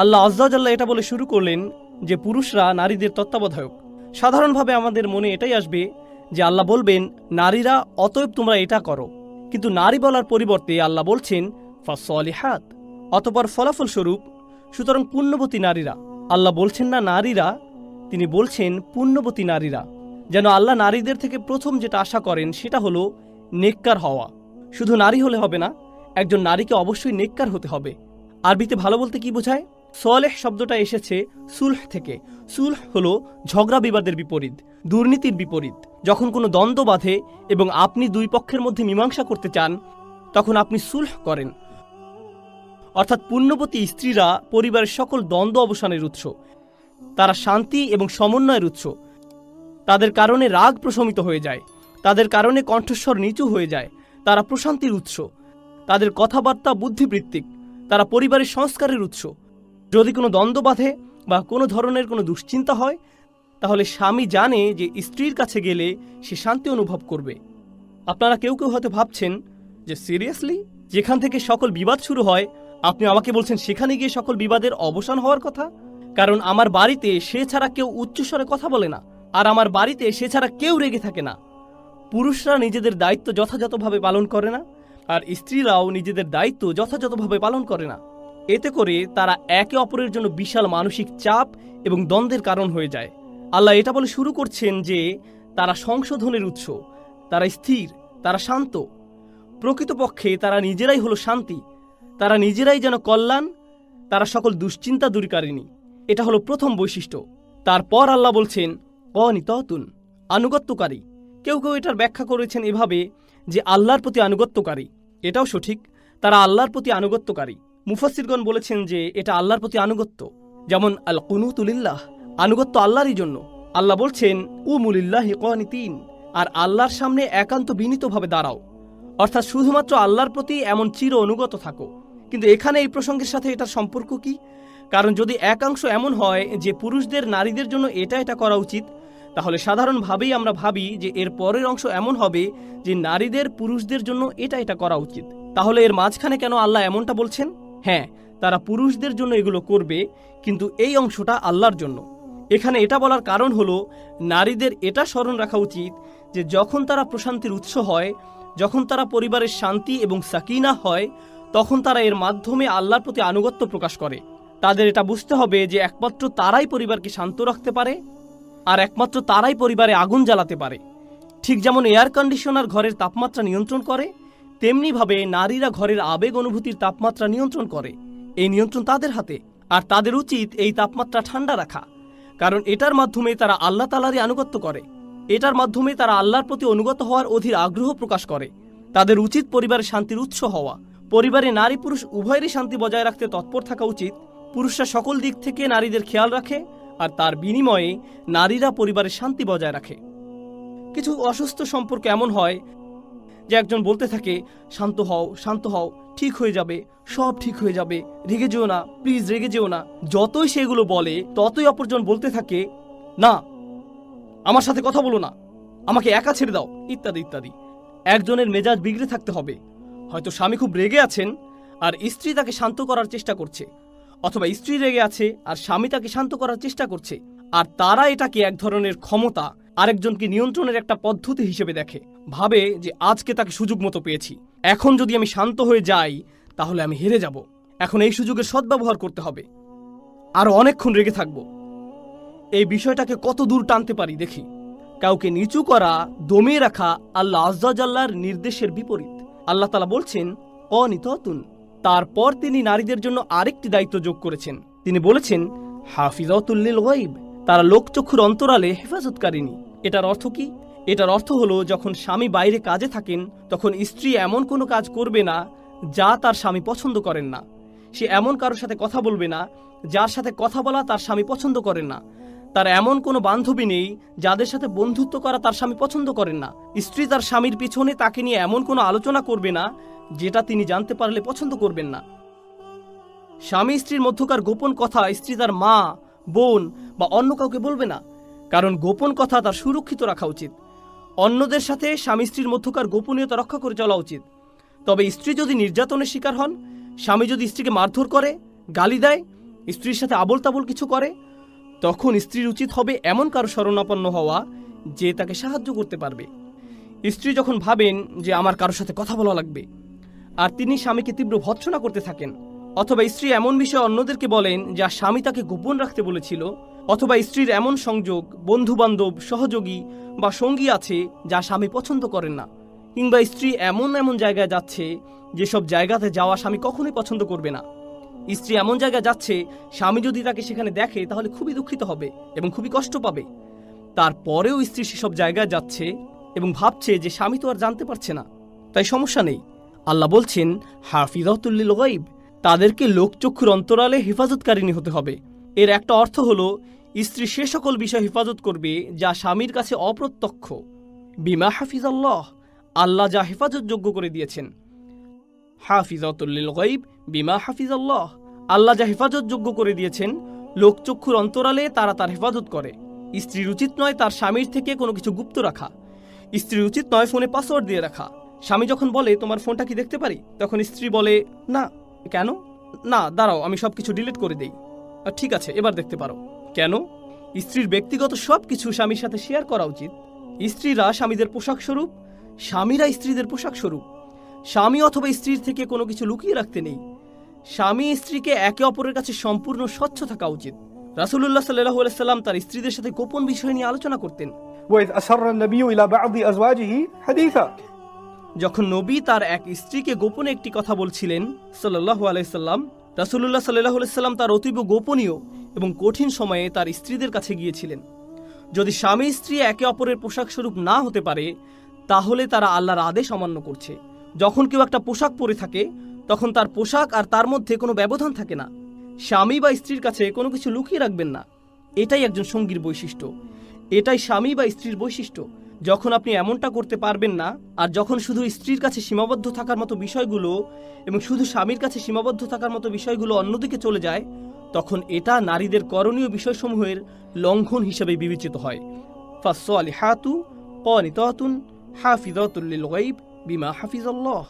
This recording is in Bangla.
আল্লাহ আজ্জা ওয়া জাল্লা এটা বলে শুরু করলেন যে পুরুষরা নারীদের তত্ত্বাবধায়ক। সাধারণভাবে আমাদের মনে এটাই আসবে যে আল্লাহ বলবেন নারীরা অতএব তোমরা এটা করো, কিন্তু নারী বলার পরিবর্তে আল্লাহ বলছেন ফাসলিহাত, অতঃপর ফলাফল স্বরূপ। সুতরাং পুণ্যবতী নারীরা, আল্লাহ বলছেন না নারীরা, তিনি বলছেন পুণ্যবতী নারীরা। যেন আল্লাহ নারীদের থেকে প্রথম যেটা আশা করেন সেটা হলো নেককার হওয়া। শুধু নারী হলে হবে না, একজন নারীকে অবশ্যই নেককার হতে হবে। আরবিতে ভালো বলতে কি বোঝায়? সলেহ শব্দটা এসেছে সুলহ থেকে। সুলহ হলো ঝগড়া বিবাদের বিপরীত, দুর্নীতির বিপরীত। যখন কোনো দ্বন্দ্ব বাধে এবং আপনি দুই পক্ষের মধ্যে মীমাংসা করতে চান, তখন আপনি সুলহ করেন। অর্থাৎ পুণ্যবতী স্ত্রীরা পরিবারের সকল দ্বন্দ্ব অবসানের উৎস, তারা শান্তি এবং সমন্বয়ের উৎস। তাদের কারণে রাগ প্রশমিত হয়ে যায়, তাদের কারণে কণ্ঠস্বর নিচু হয়ে যায়, তারা প্রশান্তির উৎস। তাদের কথাবার্তা বুদ্ধিবৃত্তিক, তারা পরিবারের সংস্কারের উৎস। যদি কোনো দ্বন্দ্ব বাধে বা কোনো ধরনের কোনো দুশ্চিন্তা হয়, তাহলে স্বামী জানে যে স্ত্রীর কাছে গেলে সে শান্তি অনুভব করবে। আপনারা কেউ কেউ হয়তো ভাবছেন যে সিরিয়াসলি, যেখান থেকে সকল বিবাদ শুরু হয় আপনি আমাকে বলছেন সেখানে গিয়ে সকল বিবাদের অবসান হওয়ার কথা? কারণ আমার বাড়িতে সে ছাড়া কেউ উচ্চস্বরে কথা বলে না, আর আমার বাড়িতে সে ছাড়া কেউ রেগে থাকে না। পুরুষরা নিজেদের দায়িত্ব যথাযথভাবে পালন করে না, আর স্ত্রীরাও নিজেদের দায়িত্ব যথাযথভাবে পালন করে না। এতে করে তারা একে অপরের জন্য বিশাল মানসিক চাপ এবং দ্বন্দ্বের কারণ হয়ে যায়। আল্লাহ এটা বলে শুরু করছেন যে তারা সংশোধনের উৎস, তারা স্থির, তারা শান্ত। প্রকৃতপক্ষে তারা নিজেরাই হলো শান্তি, তারা নিজেরাই যেন কল্যাণ, তারা সকল দুশ্চিন্তা দূরীকারিণী। এটা হলো প্রথম বৈশিষ্ট্য। তারপর আল্লাহ বলছেন অনিততুন, আনুগত্যকারী। কেউ কেউ এটার ব্যাখ্যা করেছেন এভাবে যে আল্লাহর প্রতি আনুগত্যকারী। এটাও সঠিক, তারা আল্লাহর প্রতি আনুগত্যকারী। মুফাসসিরগণ বলেছেন যে এটা আল্লাহর প্রতি আনুগত্য, যেমন আল কুনুতু লিল্লাহ, আনুগত্য আল্লাহরই জন্য। আল্লাহ বলছেন উমুলিল্লাহি কানিতিন, আর আল্লাহর সামনে একান্ত বিনীতভাবে দাঁড়াও, অর্থাৎ শুধুমাত্র আল্লাহর প্রতি এমন চির অনুগত থাকো। কিন্তু এখানে এই প্রসঙ্গের সাথে এটার সম্পর্ক কি? কারণ যদি একাংশ এমন হয় যে পুরুষদের নারীদের জন্য এটা করা উচিত, তাহলে সাধারণভাবেই আমরা ভাবি যে এর পরের অংশ এমন হবে যে নারীদের পুরুষদের জন্য এটা করা উচিত। তাহলে এর মাঝখানে কেন আল্লাহ এমনটা বলছেন? হ্যাঁ, তারা পুরুষদের জন্য এগুলো করবে, কিন্তু এই অংশটা আল্লাহর জন্য। এখানে এটা বলার কারণ হলো নারীদের এটা স্মরণ রাখা উচিত যে যখন তারা প্রশান্তির উৎস হয়, যখন তারা পরিবারের শান্তি এবং সাকিনা হয়, তখন তারা এর মাধ্যমে আল্লাহর প্রতি আনুগত্য প্রকাশ করে। তাদের এটা বুঝতে হবে যে একমাত্র তারাই পরিবারকে শান্ত রাখতে পারে, আর একমাত্র তারাই পরিবারে আগুন জ্বালাতে পারে। ঠিক যেমন এয়ার কন্ডিশনার ঘরের তাপমাত্রা নিয়ন্ত্রণ করে, তেমনিভাবে নারীরা ঘরের আবেগ অনুভূতির তাপমাত্রা নিয়ন্ত্রণ করে। এই নিয়ন্ত্রণ তাদের হাতে, আর তাদের উচিত এই তাপমাত্রা ঠান্ডা রাখা, কারণ এটার মাধ্যমে তারা আল্লাহ তাআলারই আনুগত্য করে। এটার মাধ্যমে তারা আল্লাহর প্রতি অনুগত হওয়ার অধীর আগ্রহ প্রকাশ করে। তাদের উচিত পরিবারের শান্তির উৎস হওয়া। পরিবারে নারী পুরুষ উভয়েরই শান্তি বজায় রাখতে তৎপর থাকা উচিত। পুরুষরা সকল দিক থেকে নারীদের খেয়াল রাখে, আর তার বিনিময়ে নারীরা পরিবারের শান্তি বজায় রাখে। কিছু অসুস্থ সম্পর্ক এমন হয় যে একজন বলতে থাকে শান্ত হও, শান্ত হও, ঠিক হয়ে যাবে, সব ঠিক হয়ে যাবে, রেগে যেও না, প্লিজ রেগে যেও না। যতই সেগুলো বলে ততই অপরজন বলতে থাকে না, আমার সাথে কথা বলো না, আমাকে একা ছেড়ে দাও, ইত্যাদি ইত্যাদি। একজনের মেজাজ বিগড়ে থাকতে হবে। হয়তো স্বামী খুব রেগে আছেন আর স্ত্রী তাকে শান্ত করার চেষ্টা করছে, অথবা স্ত্রী রেগে আছে আর স্বামী তাকে শান্ত করার চেষ্টা করছে, আর তারা এটাকে এক ধরনের ক্ষমতা, আরেকজনকে নিয়ন্ত্রণের একটা পদ্ধতি হিসেবে দেখে। ভাবে যে আজকে তাকে সুযোগ মতো পেয়েছি, এখন যদি আমি শান্ত হয়ে যাই তাহলে আমি হেরে যাব, এখন এই সুযোগের সদ্ব্যবহার করতে হবে, আরো অনেকক্ষণ রেগে থাকবো। এই বিষয়টাকে কত দূর টানতে পারি দেখি। কাউকে নিচু করা, দমিয়ে রাখা আল্লাহ আজ্জা ওয়া জাল্লার নির্দেশের বিপরীত। আল্লাহ তাআলা বলছেন অনিততুন। তারপর তিনি নারীদের জন্য আরেকটি দায়িত্ব যোগ করেছেন। তিনি বলেছেন হাফিজাতুল লিল গায়ব, তারা লোকচক্ষুর অন্তরালে হেফাজতকারিনী। এটার অর্থ কি? এটার অর্থ হলো যখন স্বামী বাইরে কাজে থাকেন তখন স্ত্রী এমন কোনো কাজ করবে না যা তার স্বামী পছন্দ করেন না। সে এমন কারোর সাথে কথা বলবে না যার সাথে কথা বলা তার স্বামী পছন্দ করেন না। তার এমন কোনো বান্ধবী নেই যাদের সাথে বন্ধুত্ব করা তার স্বামী পছন্দ করেন না। স্ত্রী তার স্বামীর পিছনে তাকে নিয়ে এমন কোনো আলোচনা করবে না যেটা তিনি জানতে পারলে পছন্দ করবেন না। স্বামী স্ত্রীর মধ্যকার গোপন কথা স্ত্রী তার মা, বোন বা অন্য কাউকে বলবে না, কারণ গোপন কথা তার সুরক্ষিত রাখা উচিত। অন্যদের সাথে স্বামী স্ত্রীর মধ্যকার গোপনীয়তা রক্ষা করে চলা উচিত। তবে স্ত্রী যদি নির্যাতনের শিকার হন, স্বামী যদি স্ত্রীকে মারধর করে, গালি দেয়, স্ত্রীর সাথে আবোল তাবোল কিছু করে, তখন স্ত্রীর উচিত হবে এমন কারো শরণাপন্ন হওয়া যে তাকে সাহায্য করতে পারবে। স্ত্রী যখন ভাবেন যে আমার কারোর সাথে কথা বলা লাগবে, আর তিনি স্বামীকে তীব্র ভৎসনা করতে থাকেন, অথবা স্ত্রী এমন বিষয়ে অন্যদেরকে বলেন যা স্বামী তাকে গোপন রাখতে বলেছিল, অথবা স্ত্রীর এমন সংযোগ, বন্ধু বান্ধব, সহযোগী বা সঙ্গী আছে যা স্বামী পছন্দ করেন না, কিংবা স্ত্রী এমন এমন জায়গায় যাচ্ছে যেসব জায়গাতে যাওয়া স্বামী কখনোই পছন্দ করবে না, স্ত্রী এমন জায়গায় যাচ্ছে স্বামী যদি তাকে সেখানে দেখে তাহলে খুবই দুঃখিত হবে এবং খুবই কষ্ট পাবে, তারপরেও স্ত্রী সেসব জায়গায় যাচ্ছে এবং ভাবছে যে স্বামী তো আর জানতে পারছে না, তাই সমস্যা নেই। আল্লাহ বলছেন হাফিজাতুল লিল গায়ব, তাদেরকে লোকচক্ষুর অন্তরালে হেফাজতকারিনী হতে হবে। এর একটা অর্থ হলো স্ত্রী সে সকল বিষয় হেফাজত করবে যা স্বামীর কাছে অপ্রত্যক্ষ। বিমা হাফিজাল্লাহ, আল্লাহ যা হেফাজতযোগ্য করে দিয়েছেন। হাফিজাতুল লিল গায়ব বিমা হাফিজাল্লাহ, আল্লাহ যা হেফাজতযোগ্য করে দিয়েছেন লোকচক্ষুর অন্তরালে তারা তার হেফাজত করে। স্ত্রীর উচিত নয় তার স্বামীর থেকে কোনো কিছু গুপ্ত রাখা। স্ত্রীর উচিত নয় ফোনে পাসওয়ার্ড দিয়ে রাখা। স্বামী যখন বলে তোমার ফোনটা কি দেখতে পারি, তখন স্ত্রী বলে না। কেন? না, দাঁড়াও আমি সবকিছু ডিলিট করে দেই। ঠিক আছে, এবার দেখতে পারো। কেন? স্ত্রীর ব্যক্তিগত সব কিছু স্বামীর সাথে শেয়ার করা উচিত। স্ত্রীরা স্বামীদের পোশাক স্বরূপ, স্বামীরা স্ত্রীদের পোশাক স্বরূপ। স্বামী অথবা স্ত্রীর থেকে কোনো কিছু লুকিয়ে রাখতে নেই। স্বামী স্ত্রীকে একে অপরের কাছে সম্পূর্ণ স্বচ্ছ থাকা উচিত। রাসূলুল্লাহ সাল্লাল্লাহু আলাইহি সাল্লাম তার স্ত্রীদের সাথে গোপন বিষয় নিয়ে আলোচনা করতেন। وإذ أسر النبي إلى بعض أزواجه حديثا, যখন নবী তার এক স্ত্রীকে গোপনে একটি কথা বলছিলেন সাল্লাল্লাহু আলাইহি সাল্লাম, রাসূলুল্লাহ সাল্লাল্লাহু আলাইহি সাল্লাম তার অতীব গোপনীয় এবং কঠিন সময়ে তার স্ত্রীদের কাছে গিয়েছিলেন। যদি স্বামী স্ত্রী একে অপরের পোশাক স্বরূপ না হতে পারে, তাহলে তারা আল্লাহর আদেশ অমান্য করছে। যখন কেউ একটা পোশাক পরে থাকে, তখন তার পোশাক আর তার মধ্যে কোনো ব্যবধান থাকে না। স্বামী বা স্ত্রীর কাছে কোনো কিছু লুকিয়ে রাখবেন না। এটাই একজন সঙ্গীর বৈশিষ্ট্য, এটাই স্বামী বা স্ত্রীর বৈশিষ্ট্য। যখন আপনি এমনটা করতে পারবেন না, আর যখন শুধু স্ত্রীর কাছে সীমাবদ্ধ থাকার মতো বিষয়গুলো এবং শুধু স্বামীর কাছে সীমাবদ্ধ থাকার মতো বিষয়গুলো অন্যদিকে চলে যায়, তখন এটা নারীদের করণীয় বিষয়সমূহের লঙ্ঘন হিসেবে বিবেচিত হয়। ফাসসালিহাতু ক্বানিতাতুন হাফিজাতুল লিল গায়ব বিমা হাফিজাল্লাহ।